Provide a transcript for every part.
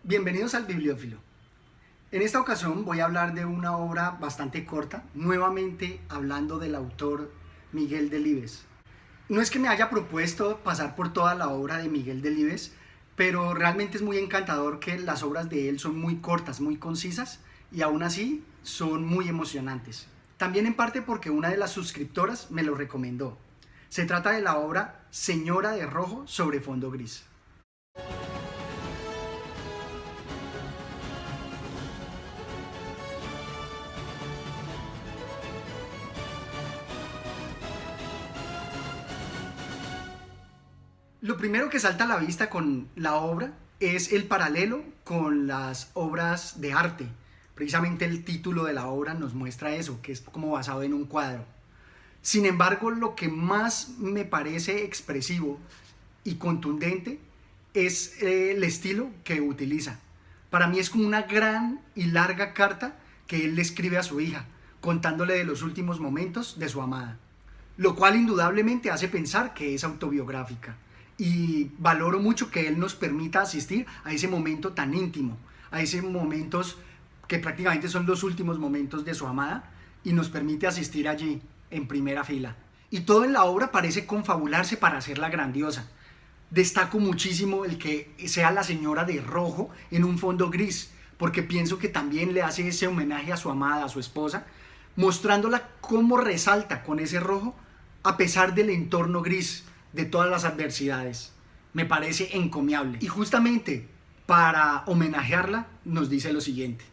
Bienvenidos al Bibliófilo. En esta ocasión voy a hablar de una obra bastante corta, nuevamente hablando del autor Miguel Delibes. No es que me haya propuesto pasar por toda la obra de Miguel Delibes, pero realmente es muy encantador que las obras de él son muy cortas, muy concisas y aún así son muy emocionantes. También en parte porque una de las suscriptoras me lo recomendó. Se trata de la obra Señora de Rojo sobre fondo gris. Lo primero que salta a la vista con la obra es el paralelo con las obras de arte. Precisamente el título de la obra nos muestra eso, que es como basado en un cuadro. Sin embargo, lo que más me parece expresivo y contundente es el estilo que utiliza. Para mí es como una gran y larga carta que él le escribe a su hija, contándole de los últimos momentos de su amada, lo cual indudablemente hace pensar que es autobiográfica. Y valoro mucho que él nos permita asistir a ese momento tan íntimo, a esos momentos que prácticamente son los últimos momentos de su amada, y nos permite asistir allí en primera fila. Y todo en la obra parece confabularse para hacerla grandiosa. Destaco muchísimo el que sea la señora de rojo en un fondo gris, porque pienso que también le hace ese homenaje a su amada, a su esposa, mostrándola cómo resalta con ese rojo a pesar del entorno gris, de todas las adversidades. Me parece encomiable. Y justamente para homenajearla nos dice lo siguiente: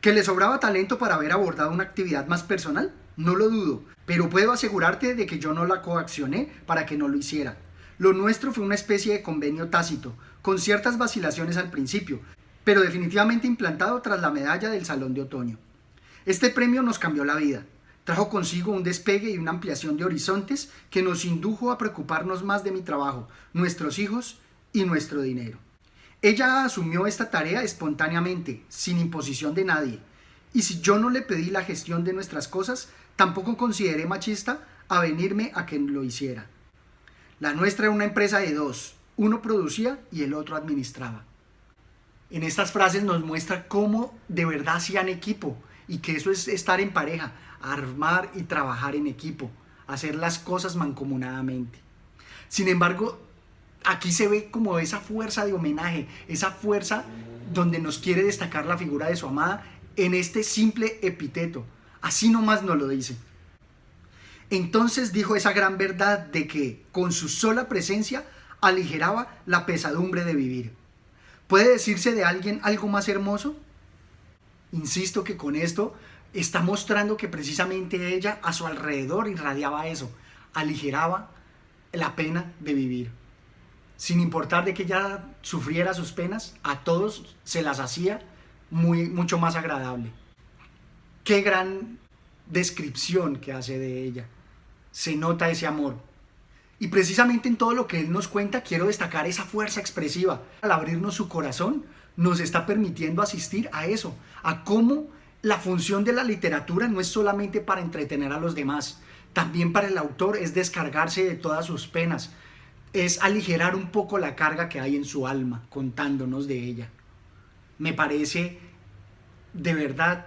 ¿que le sobraba talento para haber abordado una actividad más personal? No lo dudo, pero puedo asegurarte de que yo no la coaccioné para que no lo hiciera. Lo nuestro fue una especie de convenio tácito, con ciertas vacilaciones al principio, pero definitivamente implantado tras la medalla del Salón de Otoño. Este premio nos cambió la vida. Trajo consigo un despegue y una ampliación de horizontes que nos indujo a preocuparnos más de mi trabajo, nuestros hijos y nuestro dinero. Ella asumió esta tarea espontáneamente, sin imposición de nadie, y si yo no le pedí la gestión de nuestras cosas, tampoco consideré machista avenirme a que lo hiciera. La nuestra era una empresa de dos, uno producía y el otro administraba. En estas frases nos muestra cómo de verdad hacían equipo, y que eso es estar en pareja, armar y trabajar en equipo, hacer las cosas mancomunadamente. Sin embargo, aquí se ve como esa fuerza de homenaje, esa fuerza donde nos quiere destacar la figura de su amada en este simple epíteto. Así nomás nos lo dice. Entonces dijo esa gran verdad de que con su sola presencia aligeraba la pesadumbre de vivir. ¿Puede decirse de alguien algo más hermoso? Insisto que con esto está mostrando que precisamente ella a su alrededor irradiaba eso, aligeraba la pena de vivir. Sin importar de que ella sufriera sus penas, a todos se las hacía mucho más agradable. Qué gran descripción que hace de ella. Se nota ese amor. Y precisamente en todo lo que él nos cuenta quiero destacar esa fuerza expresiva. Al abrirnos su corazón nos está permitiendo asistir a eso, a cómo la función de la literatura no es solamente para entretener a los demás, también para el autor es descargarse de todas sus penas, es aligerar un poco la carga que hay en su alma, contándonos de ella. Me parece de verdad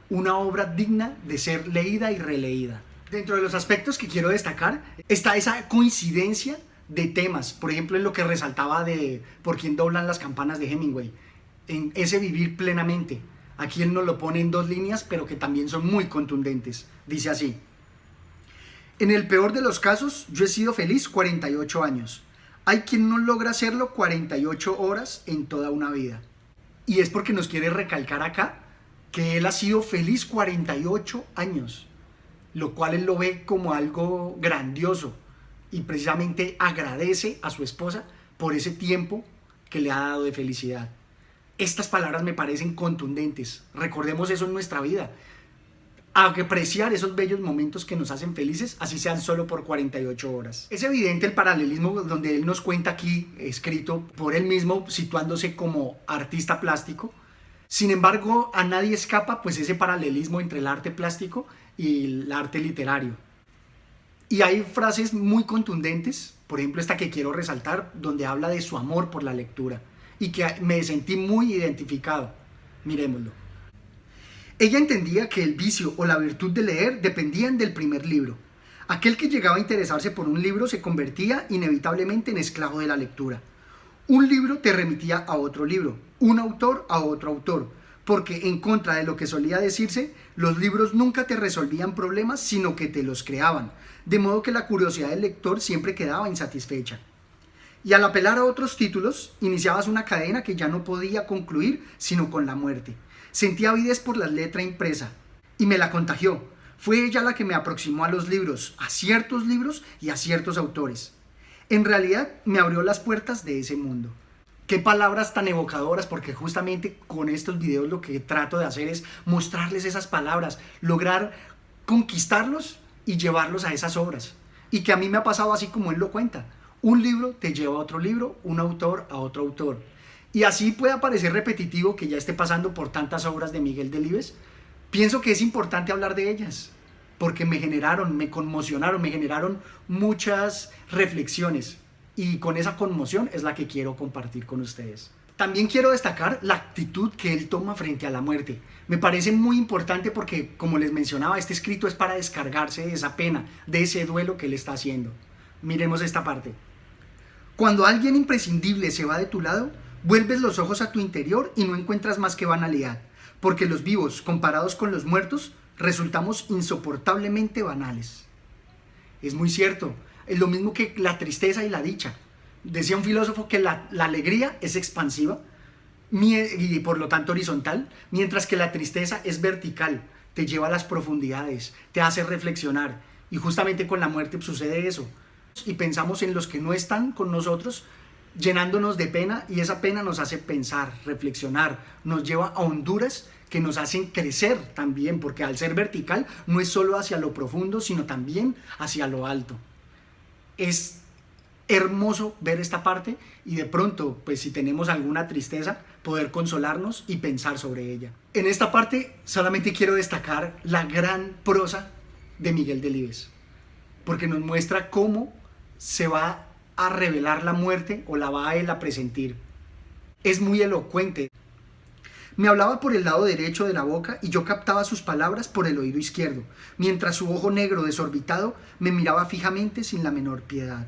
una obra digna de ser leída y releída. Dentro de los aspectos que quiero destacar está esa coincidencia de temas, por ejemplo en lo que resaltaba de Por quién doblan las campanas de Hemingway, en ese vivir plenamente. Aquí él nos lo pone en dos líneas, pero que también son muy contundentes. Dice así: en el peor de los casos, yo he sido feliz 48 años. Hay quien no logra hacerlo 48 horas en toda una vida. Y es porque nos quiere recalcar acá que él ha sido feliz 48 años, lo cual él lo ve como algo grandioso y precisamente agradece a su esposa por ese tiempo que le ha dado de felicidad. Estas palabras me parecen contundentes. Recordemos eso en nuestra vida. Apreciar esos bellos momentos que nos hacen felices, así sean solo por 48 horas. Es evidente el paralelismo donde él nos cuenta aquí, escrito por él mismo, situándose como artista plástico. Sin embargo, a nadie escapa pues ese paralelismo entre el arte plástico y el arte literario. Y hay frases muy contundentes, por ejemplo esta que quiero resaltar, donde habla de su amor por la lectura y que me sentí muy identificado. Miremoslo. Ella entendía que el vicio o la virtud de leer dependían del primer libro. Aquel que llegaba a interesarse por un libro se convertía inevitablemente en esclavo de la lectura. Un libro te remitía a otro libro, un autor a otro autor, porque en contra de lo que solía decirse, los libros nunca te resolvían problemas, sino que te los creaban, de modo que la curiosidad del lector siempre quedaba insatisfecha. Y al apelar a otros títulos, iniciabas una cadena que ya no podía concluir sino con la muerte. Sentí avidez por la letra impresa y me la contagió. Fue ella la que me aproximó a los libros, a ciertos libros y a ciertos autores. En realidad me abrió las puertas de ese mundo. Qué palabras tan evocadoras, porque justamente con estos videos lo que trato de hacer es mostrarles esas palabras, lograr conquistarlos y llevarlos a esas obras. Y que a mí me ha pasado así como él lo cuenta. Un libro te lleva a otro libro, un autor a otro autor. Y así puede parecer repetitivo que ya esté pasando por tantas obras de Miguel Delibes. Pienso que es importante hablar de ellas, porque me generaron, me conmocionaron, me generaron muchas reflexiones. Y con esa conmoción es la que quiero compartir con ustedes. También quiero destacar la actitud que él toma frente a la muerte. Me parece muy importante porque, como les mencionaba, este escrito es para descargarse de esa pena, de ese duelo que él está haciendo. Miremos esta parte. Cuando alguien imprescindible se va de tu lado, vuelves los ojos a tu interior y no encuentras más que banalidad, porque los vivos, comparados con los muertos, resultamos insoportablemente banales. Es muy cierto, es lo mismo que la tristeza y la dicha. Decía un filósofo que la alegría es expansiva y por lo tanto horizontal, mientras que la tristeza es vertical, te lleva a las profundidades, te hace reflexionar, y justamente con la muerte sucede eso. Y pensamos en los que no están con nosotros, llenándonos de pena, y esa pena nos hace pensar, reflexionar, nos lleva a honduras que nos hacen crecer también, porque al ser vertical no es solo hacia lo profundo, sino también hacia lo alto. Es hermoso ver esta parte y de pronto, pues si tenemos alguna tristeza, poder consolarnos y pensar sobre ella. En esta parte solamente quiero destacar la gran prosa de Miguel Delibes, porque nos muestra cómo se va a revelar la muerte o la va a él a presentir. Es muy elocuente. Me hablaba por el lado derecho de la boca y yo captaba sus palabras por el oído izquierdo, mientras su ojo negro desorbitado me miraba fijamente sin la menor piedad.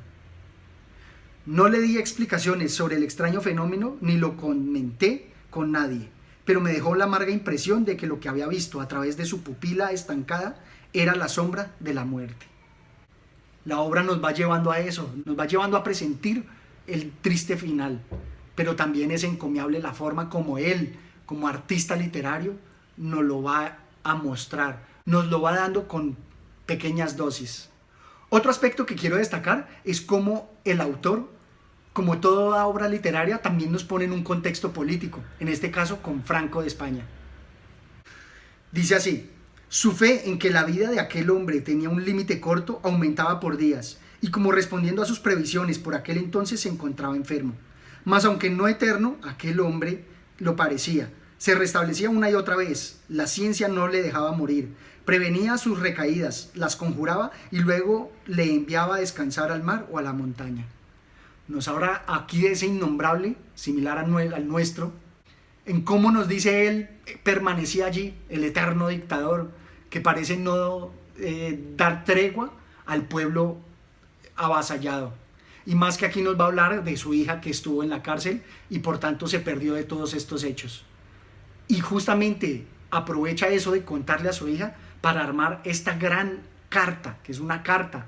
No le di explicaciones sobre el extraño fenómeno ni lo comenté con nadie, pero me dejó la amarga impresión de que lo que había visto a través de su pupila estancada era la sombra de la muerte. La obra nos va llevando a eso, nos va llevando a presentir el triste final, pero también es encomiable la forma como él, como artista literario, nos lo va a mostrar, nos lo va dando con pequeñas dosis. Otro aspecto que quiero destacar es cómo el autor, como toda obra literaria, también nos pone en un contexto político, en este caso con Franco de España. Dice así: su fe en que la vida de aquel hombre tenía un límite corto aumentaba por días, y como respondiendo a sus previsiones, por aquel entonces se encontraba enfermo. Mas aunque no eterno, aquel hombre lo parecía. Se restablecía una y otra vez, la ciencia no le dejaba morir, prevenía sus recaídas, las conjuraba y luego le enviaba a descansar al mar o a la montaña. Nos habla aquí de ese innombrable, similar al nuestro, en cómo nos dice él, permanecía allí, el eterno dictador, que parece no dar tregua al pueblo avasallado. Y más que aquí nos va a hablar de su hija que estuvo en la cárcel y por tanto se perdió de todos estos hechos. Y justamente aprovecha eso de contarle a su hija para armar esta gran carta, que es una carta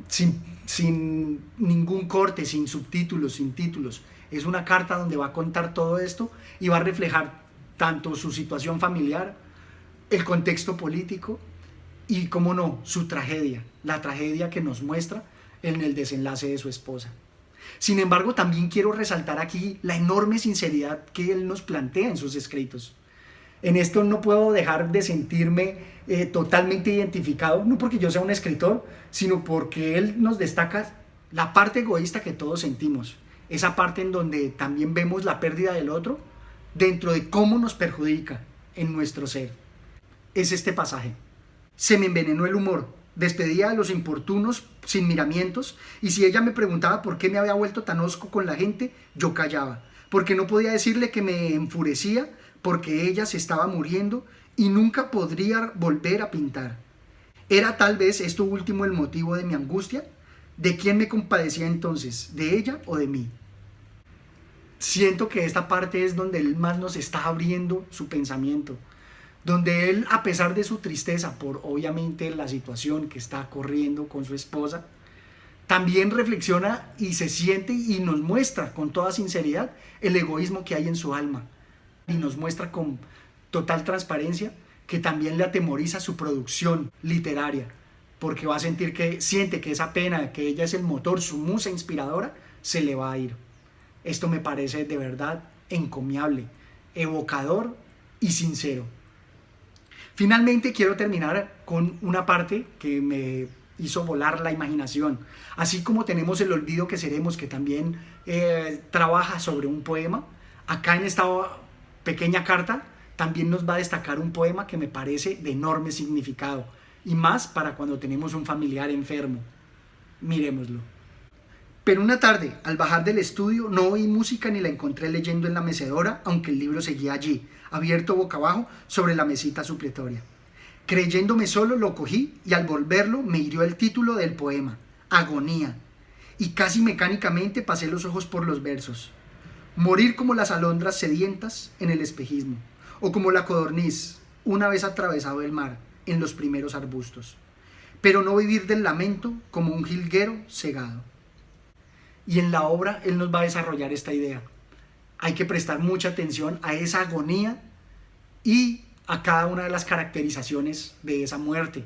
sin ningún corte, sin subtítulos, sin títulos. Es una carta donde va a contar todo esto y va a reflejar tanto su situación familiar, el contexto político y, cómo no, su tragedia, la tragedia que nos muestra en el desenlace de su esposa. Sin embargo, también quiero resaltar aquí la enorme sinceridad que él nos plantea en sus escritos. En esto no puedo dejar de sentirme totalmente identificado, no porque yo sea un escritor, sino porque él nos destaca la parte egoísta que todos sentimos, esa parte en donde también vemos la pérdida del otro dentro de cómo nos perjudica en nuestro ser. Es este pasaje: se me envenenó el humor, despedía a los importunos sin miramientos, y si ella me preguntaba por qué me había vuelto tan hosco con la gente, yo callaba. porque no podía decirle que me enfurecía porque ella se estaba muriendo y nunca podría volver a pintar. ¿Era tal vez esto último el motivo de mi angustia? ¿De quién me compadecía entonces? ¿De ella o de mí? Siento que esta parte es donde él más nos está abriendo su pensamiento, donde él, a pesar de su tristeza por obviamente la situación que está corriendo con su esposa, también reflexiona y se siente y nos muestra con toda sinceridad el egoísmo que hay en su alma, y nos muestra con total transparencia que también le atemoriza su producción literaria, porque va a sentir que siente que esa pena, que ella es el motor, su musa inspiradora, se le va a ir. Esto me parece de verdad encomiable, evocador y sincero. Finalmente quiero terminar con una parte que me hizo volar la imaginación. Así como tenemos El olvido que seremos, que también trabaja sobre un poema, acá en esta pequeña carta también nos va a destacar un poema que me parece de enorme significado, y más para cuando tenemos un familiar enfermo. Miremoslo. Pero una tarde, al bajar del estudio, no oí música ni la encontré leyendo en la mecedora, aunque el libro seguía allí, abierto boca abajo sobre la mesita supletoria. Creyéndome solo, lo cogí y al volverlo me hirió el título del poema, Agonía, y casi mecánicamente pasé los ojos por los versos. Morir como las alondras sedientas en el espejismo, o como la codorniz, una vez atravesado el mar, en los primeros arbustos. Pero no vivir del lamento como un jilguero cegado. Y en la obra él nos va a desarrollar esta idea. Hay que prestar mucha atención a esa agonía y a cada una de las caracterizaciones de esa muerte,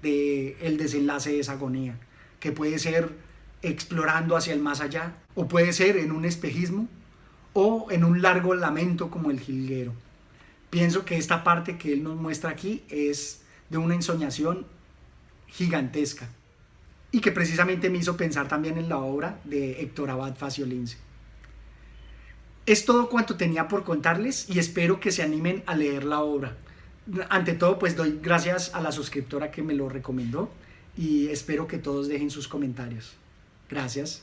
del desenlace de esa agonía, que puede ser explorando hacia el más allá, o puede ser en un espejismo, o en un largo lamento como el jilguero. Pienso que esta parte que él nos muestra aquí es de una ensoñación gigantesca, y que precisamente me hizo pensar también en la obra de Héctor Abad Faciolince. Es todo cuanto tenía por contarles y espero que se animen a leer la obra. Ante todo, pues doy gracias a la suscriptora que me lo recomendó y espero que todos dejen sus comentarios. Gracias.